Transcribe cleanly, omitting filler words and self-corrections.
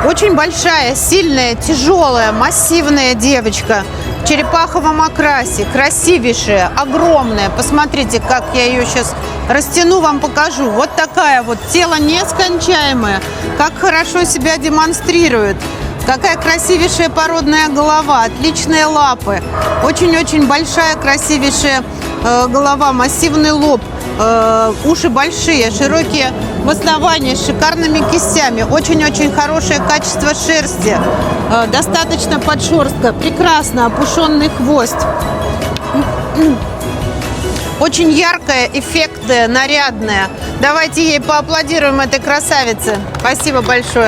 Очень большая, сильная, тяжелая, массивная девочка. В черепаховом окрасе, красивейшая, огромная. Посмотрите, как я ее сейчас растяну, вам покажу. Вот такая вот, тело нескончаемое. Как хорошо себя демонстрирует. Какая красивейшая породная голова, отличные лапы. Очень-очень большая, красивейшая голова, массивный лоб. Уши большие, широкие в основании, с шикарными кистями. Очень-очень хорошее качество шерсти. Достаточно подшерстка. Прекрасно опушенный хвост. Очень яркая, эффектная, нарядная. Давайте ей поаплодируем, этой красавице. Спасибо большое.